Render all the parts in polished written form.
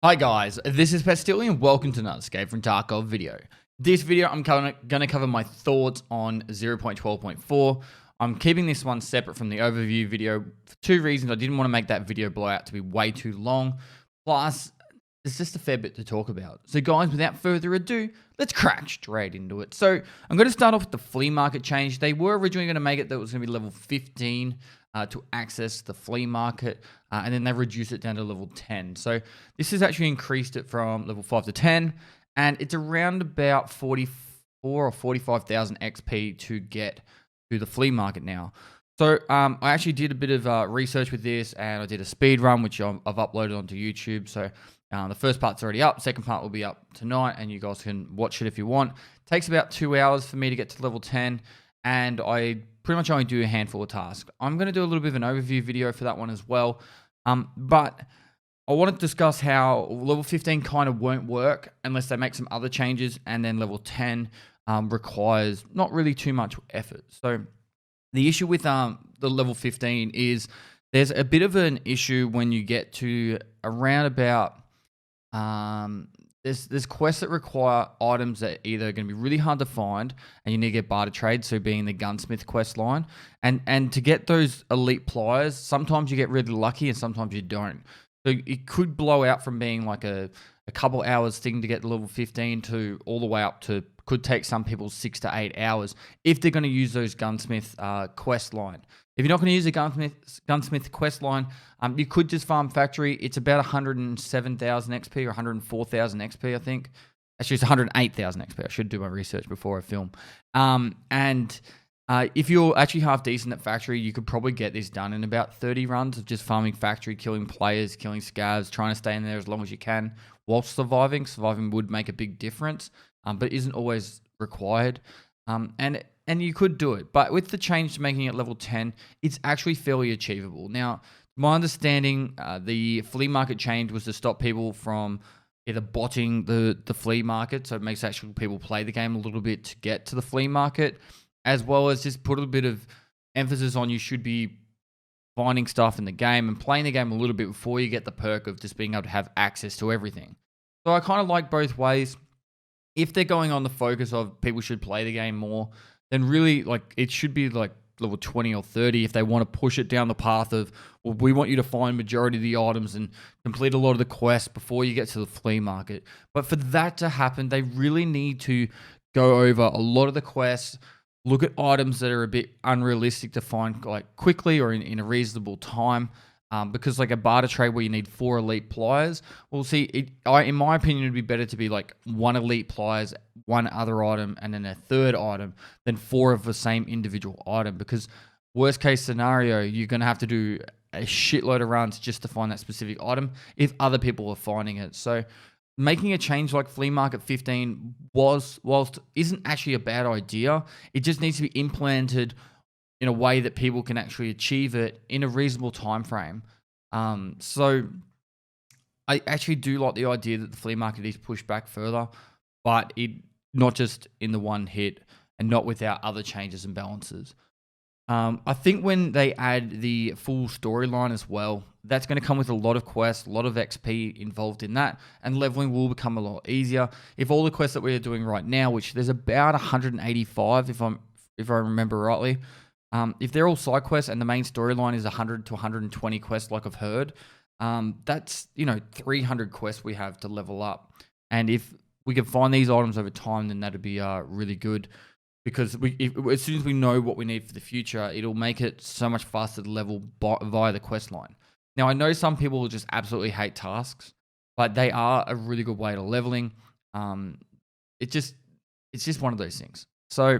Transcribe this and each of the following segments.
Hi guys, this is Pestily and welcome to another Escape from Tarkov video. This video I'm going to cover my thoughts on 0.12.4. I'm keeping this one separate from the overview video for two reasons. I didn't want to make that video blowout to be way too long. Plus, there's just a fair bit to talk about. So guys, without further ado, let's crack straight into it. So I'm going to start off with the Flea Market change. They were originally going to make it that it was going to be level 15 to access the Flea Market, and then they reduced it down to level 10. So this has actually increased it from level 5 to 10, and it's around about 44 or 45,000 XP to get to the Flea Market now. So I actually did a bit of research with this, and I did a speed run, which I've uploaded onto YouTube. So the first part's already up. Second part will be up tonight, and you guys can watch it if you want. It takes about 2 hours for me to get to level 10, and I pretty much only do a handful of tasks. I'm going to do a little bit of an overview video for that one as well. But I want to discuss how level 15 kind of won't work unless they make some other changes, and then level 10 requires not really too much effort. So the issue with the level 15 is there's a bit of an issue when you get to around about there's quests that require items that are either going to be really hard to find and you need to get barter trade, so being the gunsmith quest line, and to get those elite pliers, sometimes you get really lucky and sometimes you don't. So it could blow out from being like a couple hours thing to get to level 15 to all the way up to, could take some people 6 to 8 hours if they're going to use those gunsmith quest line. If you're not going to use a gunsmith quest line, you could just farm factory. It's about 107,000 XP or 104,000 XP, I think. Actually, it's 108,000 XP. I should do my research before I film. If you're actually half decent at factory, you could probably get this done in about 30 runs of just farming factory, killing players, killing scavs, trying to stay in there as long as you can whilst surviving. Surviving would make a big difference, but isn't always required. And you could do it, but with the change to making it level 10, it's actually fairly achievable. Now, my understanding, the flea market change was to stop people from either botting the flea market, so it makes actual people play the game a little bit to get to the flea market, as well as just put a bit of emphasis on you should be finding stuff in the game and playing the game a little bit before you get the perk of just being able to have access to everything. So I kind of like both ways. If they're going on the focus of people should play the game more, then really, like, it should be like level 20 or 30 if they want to push it down the path of, well, we want you to find majority of the items and complete a lot of the quests before you get to the flea market. But for that to happen, they really need to go over a lot of the quests, look at items that are a bit unrealistic to find like quickly or in a reasonable time. Because like a barter trade where you need 4 elite pliers, well, see, in my opinion, it'd be better to be like 1 elite pliers, 1 other item, and then a 3rd item than 4 of the same individual item. Because worst case scenario, you're going to have to do a shitload of runs just to find that specific item if other people are finding it. So making a change like Flea Market 15 whilst isn't actually a bad idea. It just needs to be implemented in a way that people can actually achieve it in a reasonable time frame. So I actually do like the idea that the flea market is pushed back further, but it not just in the one hit and not without other changes and balances. I think when they add the full storyline as well, that's going to come with a lot of quests, a lot of XP involved in that, and leveling will become a lot easier. If all the quests that we are doing right now, which there's about 185 if I remember rightly, if they're all side quests and the main storyline is 100 to 120 quests like I've heard, that's 300 quests we have to level up. And if we can find these items over time, then that'd be really good, because as soon as we know what we need for the future, it'll make it so much faster to level via the quest line. Now, I know some people will just absolutely hate tasks, but they are a really good way to leveling. It's just one of those things. So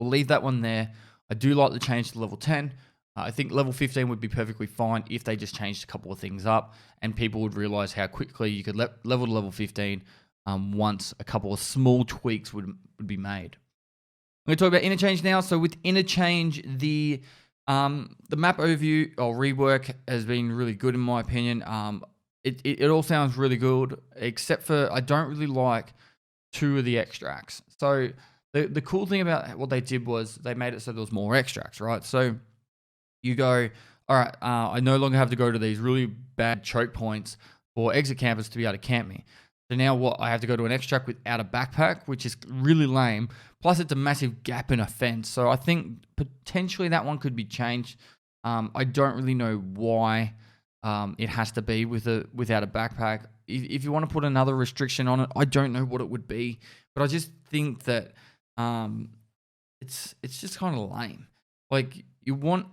we'll leave that one there. I do like the change to level 10. I think level 15 would be perfectly fine if they just changed a couple of things up and people would realize how quickly you could level to level 15 once a couple of small tweaks would be made. I'm going to talk about Interchange now. So with Interchange, the map overview or rework has been really good in my opinion. It all sounds really good, except for I don't really like 2 of the extracts. So the cool thing about what they did was they made it so there was more extracts, right? So you go, all right, I no longer have to go to these really bad choke points for exit campers to be able to camp me. So now what? I have to go to an extract without a backpack, which is really lame. Plus, it's a massive gap in a fence. So I think potentially that one could be changed. I don't really know why it has to be without a backpack. If you want to put another restriction on it, I don't know what it would be. But I just think that it's just kind of lame. Like, you want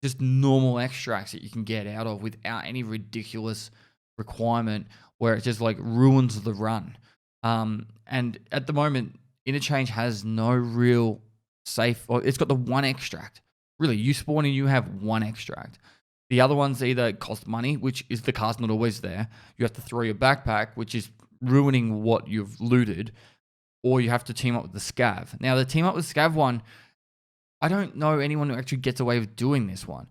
just normal extracts that you can get out of without any ridiculous requirement where it just like ruins the run. And at the moment, Interchange has no real safe, or it's got the one extract. Really, you spawn and you have one extract. The other ones either cost money, which is the car's not always there. You have to throw your backpack, which is ruining what you've looted, or you have to team up with the scav. Now, the team up with scav one, I don't know anyone who actually gets away with doing this one.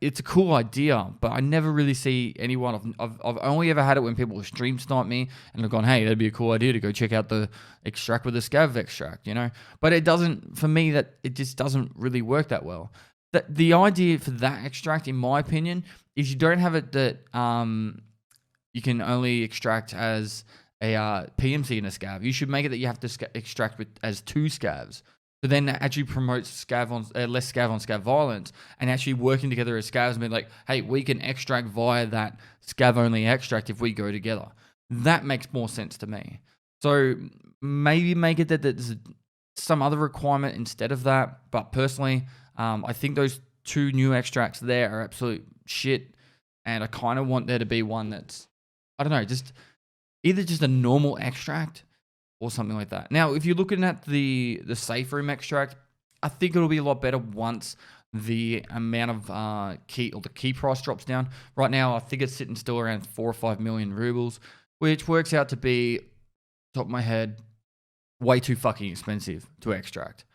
It's a cool idea, but I never really see anyone. I've only ever had it when people stream snipe me and have gone, hey, that'd be a cool idea to go check out the extract with the scav extract, you know? But it doesn't, for me, that it just doesn't really work that well. The idea for that extract, in my opinion, is you don't have it that you can only extract as a PMC and a scav. You should make it that you have to extract as two scavs. So then that actually promotes less scav on scav violence, and actually working together as scavs and being like, hey, we can extract via that scav only extract if we go together. That makes more sense to me. So maybe make it that there's some other requirement instead of that. But personally, I think those two new extracts there are absolute shit, and I kind of want there to be one that's, I don't know, just either just a normal extract or something like that. Now, if you're looking at the safe room extract, I think it'll be a lot better once the amount of key price drops down. Right now, I think it's sitting still around 4 or 5 million rubles, which works out to be, top of my head, way too fucking expensive to extract.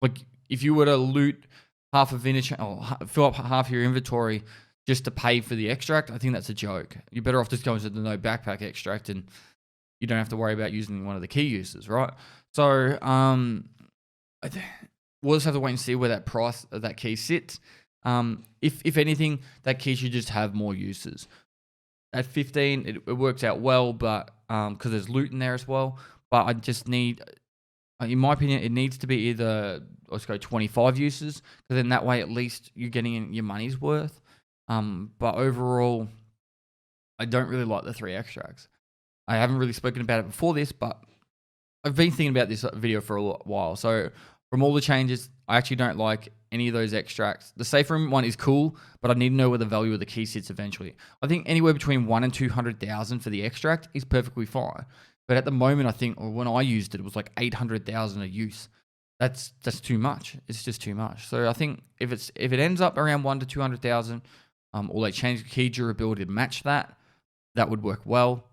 Like, if you were to loot half of or fill up half your inventory just to pay for the extract, I think that's a joke. You're better off just going to the no backpack extract, and you don't have to worry about using one of the key uses, right? So we'll just have to wait and see where that price of that key sits. If anything, that key should just have more uses. At 15, it works out well, but because there's loot in there as well. But I just need, in my opinion, it needs to be either, let's go 25 uses, because then that way at least you're getting your money's worth. But overall, I don't really like the 3 extracts. I haven't really spoken about it before this, but I've been thinking about this video for a while. So from all the changes, I actually don't like any of those extracts. The safe room one is cool, but I need to know where the value of the key sits eventually. I think anywhere between 1 and 200,000 for the extract is perfectly fine. But at the moment, I think, or when I used it, it was like 800,000 a use. That's too much. It's just too much. So I think if it ends up around 1 to 200,000, or they change the key durability to match that, that would work well.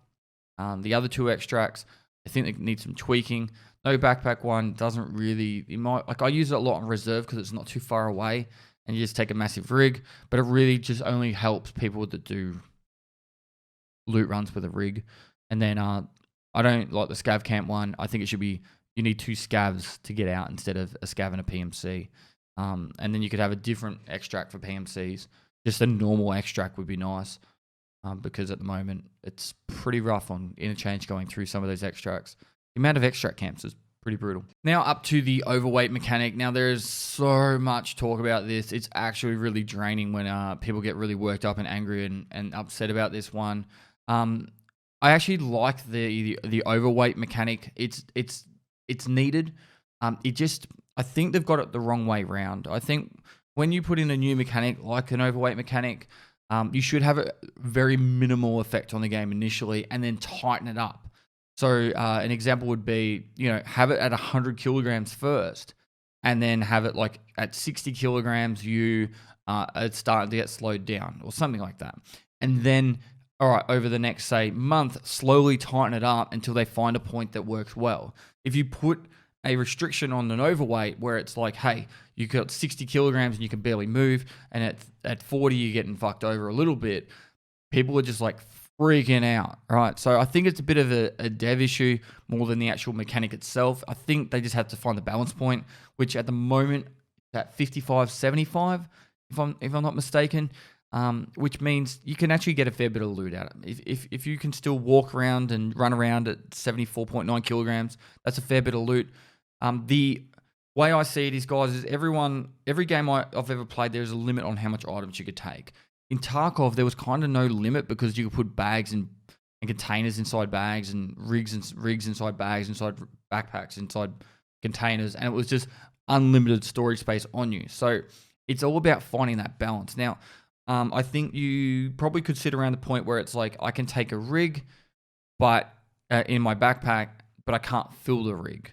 The other 2 extracts, I think they need some tweaking. No backpack one doesn't really, I use it a lot on reserve because it's not too far away and you just take a massive rig, but it really just only helps people that do loot runs with a rig. And then I don't like the scav camp one. I think it should be, you need 2 scavs to get out instead of a scav and a PMC. And then you could have a different extract for PMCs. Just a normal extract would be nice. Because at the moment, it's pretty rough on Interchange going through some of those extracts. The amount of extract camps is pretty brutal. Now up to the overweight mechanic. Now there's so much talk about this. It's actually really draining when people get really worked up and angry and upset about this one. I actually like the overweight mechanic. It's needed. I think they've got it the wrong way round. I think when you put in a new mechanic like an overweight mechanic, you should have a very minimal effect on the game initially and then tighten it up. So an example would be, have it at 100 kilograms first and then have it like at 60 kilograms, it's starting to get slowed down or something like that. And then, all right, over the next, say, month, slowly tighten it up until they find a point that works well. If you put a restriction on an overweight where it's like, hey, you got 60 kilograms and you can barely move, and at 40 you're getting fucked over a little bit, people are just like freaking out, right? So I think it's a bit of a dev issue more than the actual mechanic itself. I think they just have to find the balance point, which at the moment at 55, 75, if I'm not mistaken. which means you can actually get a fair bit of loot out of it. If you can still walk around and run around at 74.9 kilograms, that's a fair bit of loot. The way I see it is, guys, is every game I've ever played, there's a limit on how much items you could take. In Tarkov, there was kind of no limit because you could put bags and containers inside bags and rigs inside bags, inside backpacks, inside containers, and it was just unlimited storage space on you. So it's all about finding that balance. Now, I think you probably could sit around the point where it's like, I can take a rig, but in my backpack, but I can't fill the rig.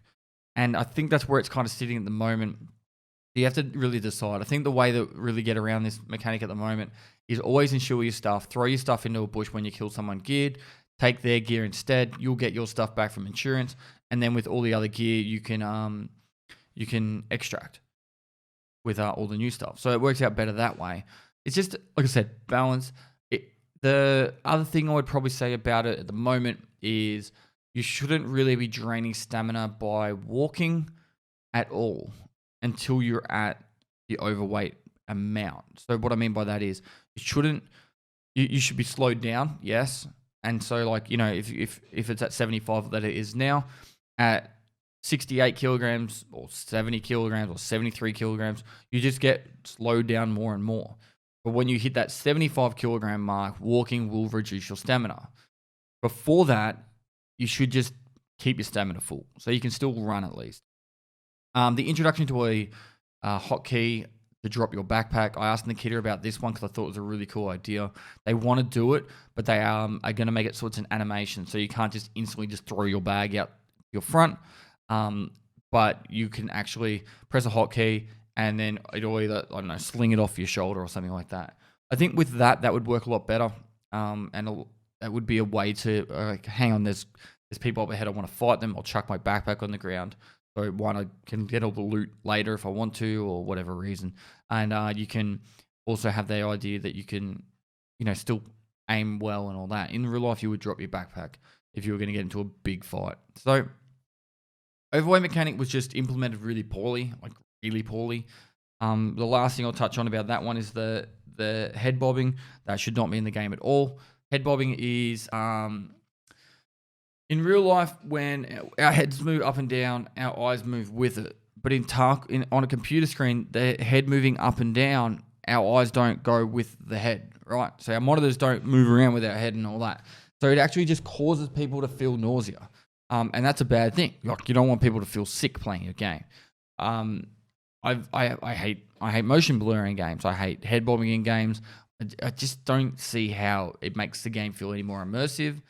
And I think that's where it's kind of sitting at the moment. You have to really decide. I think the way to really get around this mechanic at the moment is always insure your stuff. Throw your stuff into a bush when you kill someone geared. Take their gear instead. You'll get your stuff back from insurance. And then with all the other gear, you can extract with all the new stuff. So it works out better that way. It's just, like I said, balance. The other thing I would probably say about it at the moment is you shouldn't really be draining stamina by walking at all until you're at the overweight amount. So what I mean by that is you should be slowed down, yes. And so, like, you know, if it's at 75 that it is now, at 68 kilograms or 70 kilograms or 73 kilograms, you just get slowed down more and more. But when you hit that 75 kilogram mark, walking will reduce your stamina. Before that, you should just keep your stamina full, so you can still run at least. The introduction to a hotkey to drop your backpack, I asked Nikita about this one because I thought it was a really cool idea. They want to do it, but they are going to make it so it's an animation, so you can't just instantly just throw your bag out your front, but you can actually press a hotkey and then it'll either, I don't know, sling it off your shoulder or something like that. I think with that would work a lot better, and that would be a way to, like, hang on, there's people up ahead, I want to fight them, I'll chuck my backpack on the ground. So one, I can get all the loot later if I want to, or whatever reason. And you can also have the idea that you can, you know, still aim well and all that. In real life, you would drop your backpack if you were going to get into a big fight. So overweight mechanic was just implemented really poorly, like really poorly. The last thing I'll touch on about that one is the head bobbing. That should not be in the game at all. Head bobbing is in real life, when our heads move up and down, our eyes move with it. But on a computer screen, the head moving up and down, our eyes don't go with the head, right? So our monitors don't move around with our head and all that. So it actually just causes people to feel nausea. And that's a bad thing. Like, you don't want people to feel sick playing your game. I hate motion blur in games. I hate head bobbing in games. I just don't see how it makes the game feel any more immersive.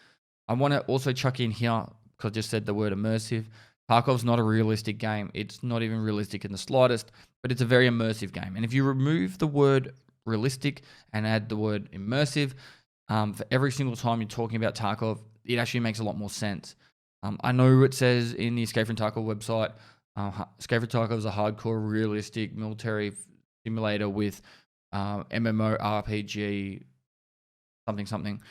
I want to also chuck in here, because I just said the word immersive. Tarkov's not a realistic game. It's not even realistic in the slightest, but it's a very immersive game. And if you remove the word realistic and add the word immersive, for every single time you're talking about Tarkov, it actually makes a lot more sense. I know it says in the Escape from Tarkov website, Escape from Tarkov is a hardcore, realistic military simulator with MMORPG something.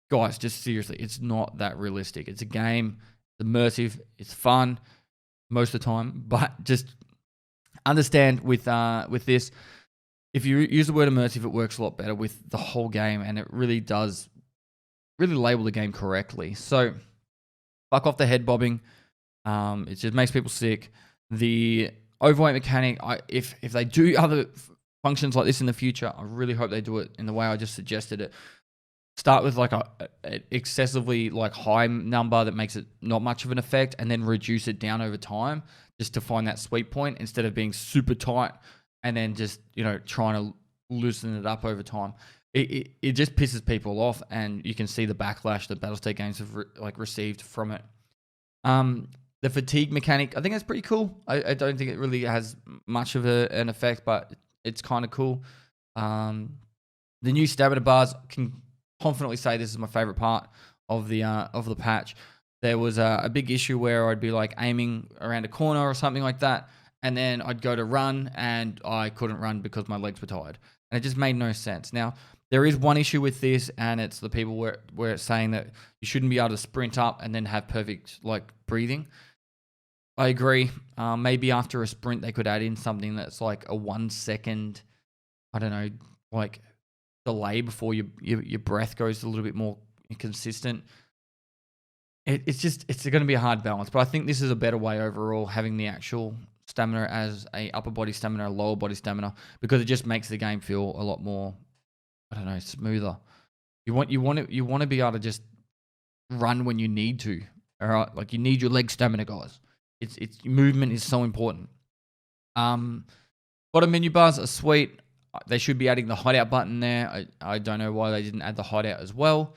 Guys, just seriously, it's not that realistic. It's a game, it's immersive, it's fun most of the time, but just understand with this, if you use the word immersive, it works a lot better with the whole game, and it really does label the game correctly. So, fuck off the head bobbing. It just makes people sick. The overweight mechanic, if they do other functions like this in the future, I really hope they do it in the way I just suggested it. Start with like a excessively like high number that makes it not much of an effect, and then reduce it down over time just to find that sweet point, instead of being super tight and then just, you know, trying to loosen it up over time. It just pisses people off, and you can see the backlash that Battlestate games have received from it. The fatigue mechanic, I think that's pretty cool. I don't think it really has much of an effect, but it's kind of cool. The new stamina bars, can confidently say this is my favorite part of the patch. There was a big issue where I'd be like aiming around a corner or something like that, and then I'd go to run and I couldn't run because my legs were tired, and it just made no sense. Now, there is one issue with this, and it's the people where it's saying that you shouldn't be able to sprint up and then have perfect like breathing. I agree. Maybe after a sprint they could add in something that's like a 1 second, I don't know, like delay before your breath goes a little bit more consistent. It's going to be a hard balance, but I think this is a better way overall, having the actual stamina as a upper body stamina, a lower body stamina, because it just makes the game feel a lot more, I don't know, smoother. You want to be able to just run when you need to. All right, like you need your leg stamina, guys. It's movement is so important. Bottom menu bars are sweet. They should be adding the hideout button there. I don't know why they didn't add the hideout as well.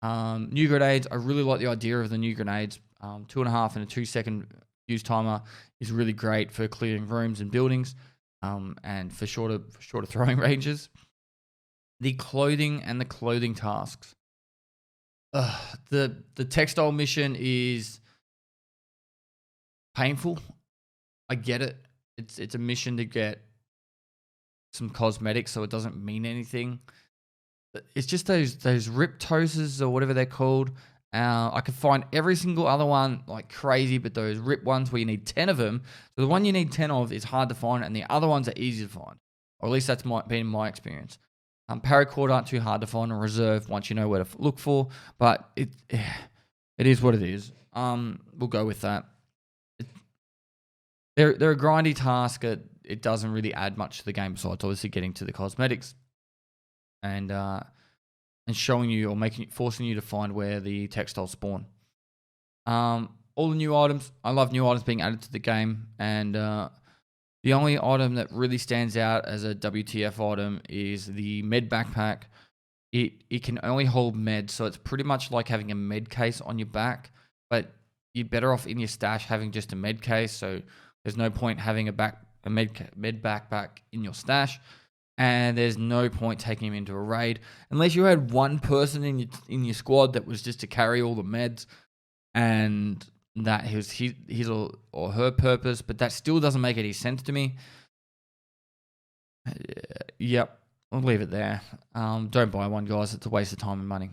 New grenades. I really like the idea of the new grenades. 2.5 and a 2-second use timer is really great for clearing rooms and buildings, and for shorter throwing ranges. The clothing and the clothing tasks. The textile mission is painful. I get it. It's a mission to get some cosmetics, so it doesn't mean anything. It's just those riptoses or whatever they're called. I could find every single other one like crazy, but those rip ones where you need 10 of them. So the one you need 10 of is hard to find, and the other ones are easy to find. Or at least that's been my experience. Paracord aren't too hard to find in reserve once you know where to look for, but it is what it is. We'll go with that. They're a grindy task. It doesn't really add much to the game besides obviously getting to the cosmetics and showing you or forcing you to find where the textiles spawn. All the new items. I love new items being added to the game, and the only item that really stands out as a WTF item is the med backpack. It can only hold meds, so it's pretty much like having a med case on your back, but you're better off in your stash having just a med case, so there's no point having a med backpack in your stash, and there's no point taking him into a raid unless you had one person in your squad that was just to carry all the meds, and that was his or her purpose, but that still doesn't make any sense to me. Yep, I'll leave it there. Don't buy one, guys. It's a waste of time and money.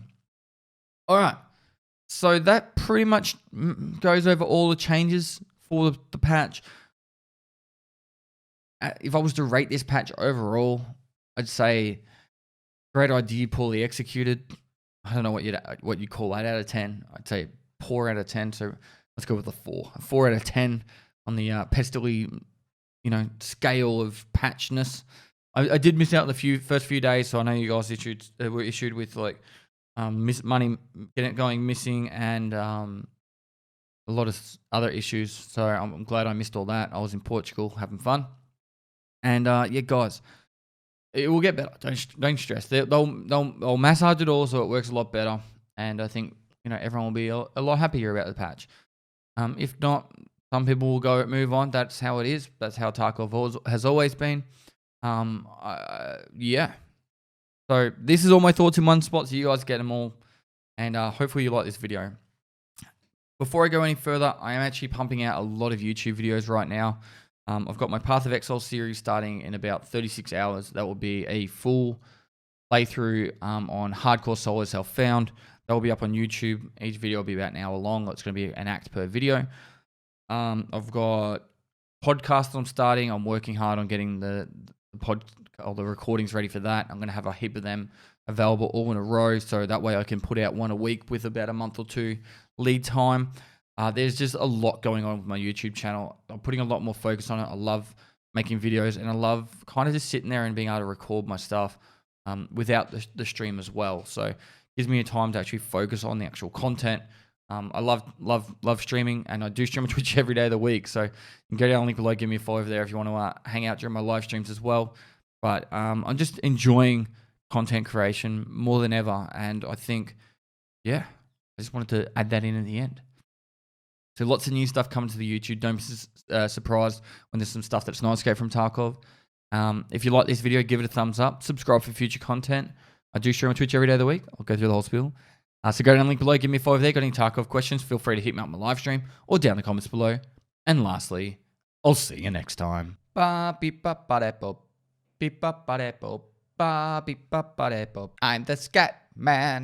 All right, so that pretty much goes over all the changes for the patch. If I was to rate this patch overall, I'd say great idea, poorly executed. I don't know what you call that out of 10. I'd say poor out of 10. So let's go with a 4. A 4 out of 10 on the Pestily, scale of patchness. I did miss out the first few days, so I know you guys were issued with like money going missing and a lot of other issues. So I'm glad I missed all that. I was in Portugal having fun. And yeah, guys, it will get better. Don't stress. They'll massage it all so it works a lot better. And I think everyone will be a lot happier about the patch. If not, some people will move on. That's how it is. That's how Tarkov has always been. Yeah. So this is all my thoughts in one spot, so you guys get them all. And hopefully you like this video. Before I go any further, I am actually pumping out a lot of YouTube videos right now. I've got my Path of Exile series starting in about 36 hours. That will be a full playthrough on Hardcore Solo Self-Found. That will be up on YouTube. Each video will be about an hour long. It's going to be an act per video. I've got podcasts I'm starting. I'm working hard on getting the recordings ready for that. I'm going to have a heap of them available all in a row, so that way I can put out one a week with about a month or two lead time. There's just a lot going on with my YouTube channel. I'm putting a lot more focus on it. I love making videos, and I love kind of just sitting there and being able to record my stuff without the stream as well. So it gives me a time to actually focus on the actual content. I love streaming, and I do stream on Twitch every day of the week. So you can go down the link below, give me a follow over there if you want to hang out during my live streams as well. But I'm just enjoying content creation more than ever, and I think, yeah, I just wanted to add that in the end. So lots of new stuff coming to the YouTube. Don't be surprised when there's some stuff that's not escaped from Tarkov. If you like this video, give it a thumbs up. Subscribe for future content. I do stream on Twitch every day of the week. I'll go through the whole spiel. So go down the link below, give me a follow there. Got any Tarkov questions, feel free to hit me up on my live stream or down in the comments below. And lastly, I'll see you next time. I'm the Scat Man.